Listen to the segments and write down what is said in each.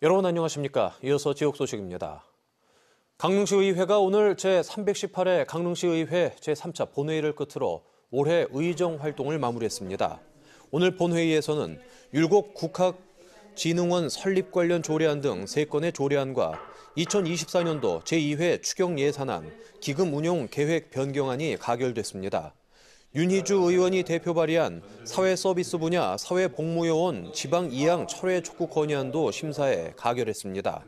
여러분 안녕하십니까? 이어서 지역 소식입니다. 강릉시의회가 오늘 제318회 강릉시의회 제3차 본회의를 끝으로 올해 의정 활동을 마무리했습니다. 오늘 본회의에서는 율곡 국학진흥원 설립 관련 조례안 등 3건의 조례안과 2024년도 제2회 추경 예산안, 기금 운용 계획 변경안이 가결됐습니다. 윤희주 의원이 대표 발의한 사회서비스 분야 사회복무요원 지방 이양 철회 촉구 건의안도 심사에 가결했습니다.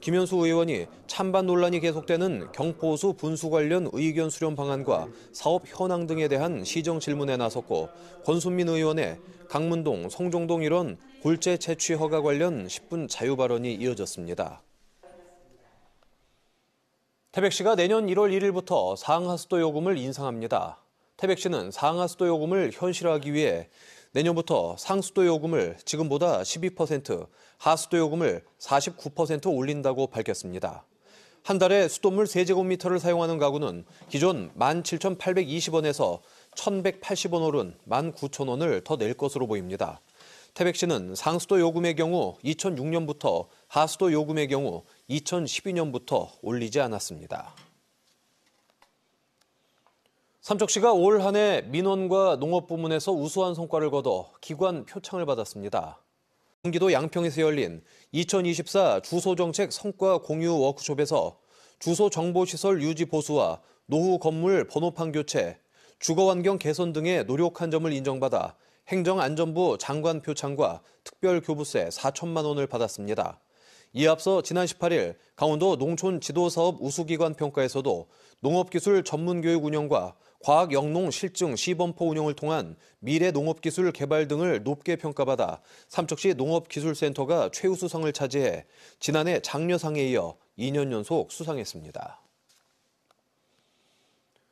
김현수 의원이 찬반 논란이 계속되는 경포수 분수 관련 의견 수렴 방안과 사업 현황 등에 대한 시정 질문에 나섰고, 권순민 의원의 강문동, 성종동 일원 골재 채취 허가 관련 10분 자유 발언이 이어졌습니다. 태백시가 내년 1월 1일부터 상하수도 요금을 인상합니다. 태백시는 상하수도 요금을 현실화하기 위해 내년부터 상수도 요금을 지금보다 12%, 하수도 요금을 49% 올린다고 밝혔습니다. 한 달에 수돗물 3제곱미터를 사용하는 가구는 기존 17,820원에서 1,180원 오른 19,000원을 더 낼 것으로 보입니다. 태백시는 상수도 요금의 경우 2006년부터, 하수도 요금의 경우 2012년부터 올리지 않았습니다. 삼척시가 올 한 해 민원과 농업 부문에서 우수한 성과를 거둬 기관 표창을 받았습니다. 경기도 양평에서 열린 2024 주소정책 성과 공유 워크숍에서 주소정보시설 유지 보수와 노후 건물 번호판 교체, 주거환경 개선 등에 노력한 점을 인정받아 행정안전부 장관 표창과 특별교부세 4천만 원을 받았습니다. 이에 앞서 지난 18일 강원도 농촌지도사업 우수기관 평가에서도 농업기술 전문교육 운영과 과학영농 실증 시범포 운영을 통한 미래 농업기술 개발 등을 높게 평가받아 삼척시 농업기술센터가 최우수상을 차지해 지난해 장려상에 이어 2년 연속 수상했습니다.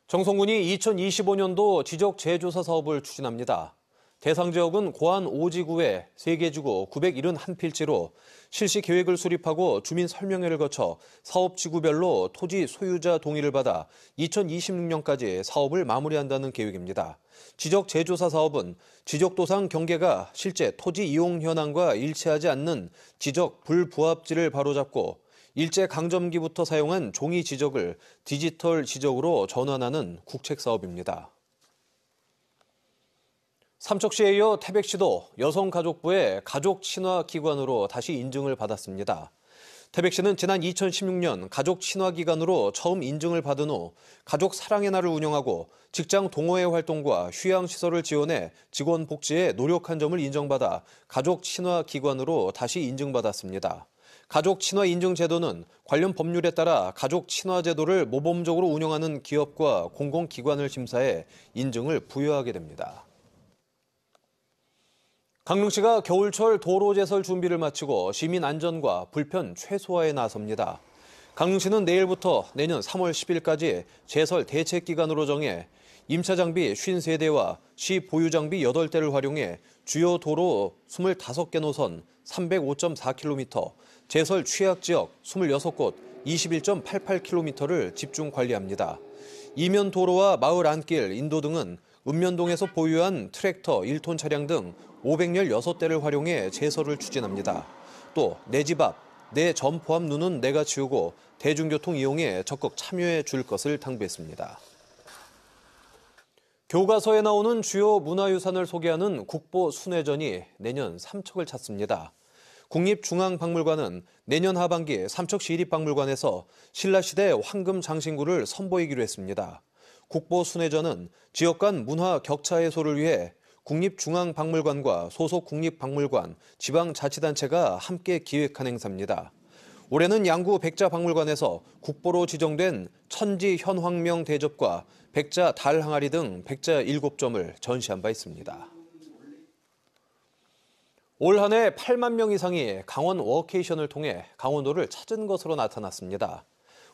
정성군이 2025년도 지적재조사 사업을 추진합니다. 대상 지역은 고안 5지구의 3개 지구 971필지로 실시 계획을 수립하고 주민 설명회를 거쳐 사업지구별로 토지 소유자 동의를 받아 2026년까지 사업을 마무리한다는 계획입니다. 지적재조사 사업은 지적도상 경계가 실제 토지 이용 현황과 일치하지 않는 지적 불부합지를 바로잡고 일제강점기부터 사용한 종이 지적을 디지털 지적으로 전환하는 국책사업입니다. 삼척시에 이어 태백시도 여성가족부의 가족친화기관으로 다시 인증을 받았습니다. 태백시는 지난 2016년 가족친화기관으로 처음 인증을 받은 후 가족 사랑의 날을 운영하고 직장 동호회 활동과 휴양시설을 지원해 직원 복지에 노력한 점을 인정받아 가족친화기관으로 다시 인증받았습니다. 가족친화 인증 제도는 관련 법률에 따라 가족친화 제도를 모범적으로 운영하는 기업과 공공기관을 심사해 인증을 부여하게 됩니다. 강릉시가 겨울철 도로 제설 준비를 마치고 시민 안전과 불편 최소화에 나섭니다. 강릉시는 내일부터 내년 3월 10일까지 제설 대책 기간으로 정해 임차 장비 53대와 시 보유 장비 8대를 활용해 주요 도로 25개 노선 305.4km, 제설 취약 지역 26곳 21.88km를 집중 관리합니다. 이면 도로와 마을 안길, 인도 등은 읍면동에서 보유한 트랙터 1톤 차량 등 516대를 활용해 제설을 추진합니다. 또 내 집 앞, 내 점포 앞 눈은 내가 치우고 대중교통 이용에 적극 참여해 줄 것을 당부했습니다. 교과서에 나오는 주요 문화유산을 소개하는 국보순회전이 내년 삼척을 찾습니다. 국립중앙박물관은 내년 하반기 삼척시립박물관에서 신라시대 황금장신구를 선보이기로 했습니다. 국보순회전은 지역 간 문화 격차 해소를 위해 국립중앙박물관과 소속 국립박물관, 지방자치단체가 함께 기획한 행사입니다. 올해는 양구 백자박물관에서 국보로 지정된 천지현황명 대접과 백자 달항아리 등 백자 7점을 전시한 바 있습니다. 올 한 해 8만 명 이상이 강원 워케이션을 통해 강원도를 찾은 것으로 나타났습니다.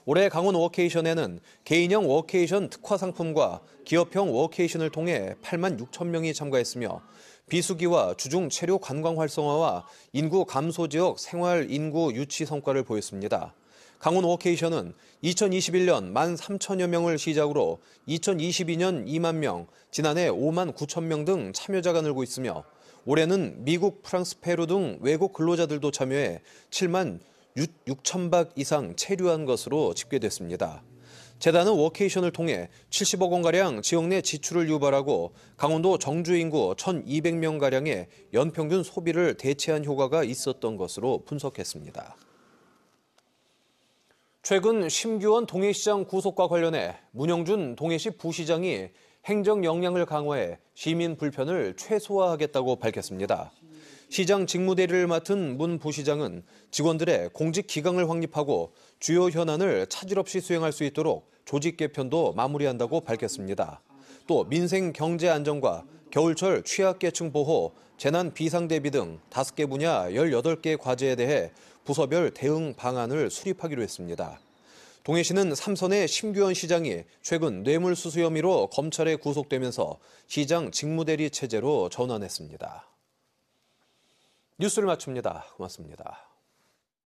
올해 강원 워케이션에는 개인형 워케이션 특화 상품과 기업형 워케이션을 통해 8만 6천 명이 참가했으며 비수기와 주중 체류 관광 활성화와 인구 감소 지역 생활 인구 유치 성과를 보였습니다. 강원 워케이션은 2021년 1만 3천여 명을 시작으로 2022년 2만 명, 지난해 5만 9천 명 등 참여자가 늘고 있으며 올해는 미국, 프랑스, 페루 등 외국 근로자들도 참여해 7만 6천 박 이상 체류한 것으로 집계됐습니다. 재단은 워케이션을 통해 70억 원가량 지역 내 지출을 유발하고 강원도 정주 인구 1,200명가량의 연평균 소비를 대체한 효과가 있었던 것으로 분석했습니다. 최근 심규원 동해시장 구속과 관련해 문영준 동해시 부시장이 행정 역량을 강화해 시민 불편을 최소화하겠다고 밝혔습니다. 시장 직무대리를 맡은 문 부시장은 직원들의 공직 기강을 확립하고 주요 현안을 차질 없이 수행할 수 있도록 조직 개편도 마무리한다고 밝혔습니다. 또 민생 경제 안정과 겨울철 취약계층 보호, 재난 비상 대비 등 5개 분야 18개 과제에 대해 부서별 대응 방안을 수립하기로 했습니다. 동해시는 삼선의 심규원 시장이 최근 뇌물수수 혐의로 검찰에 구속되면서 시장 직무대리 체제로 전환했습니다. 뉴스를 마칩니다. 고맙습니다.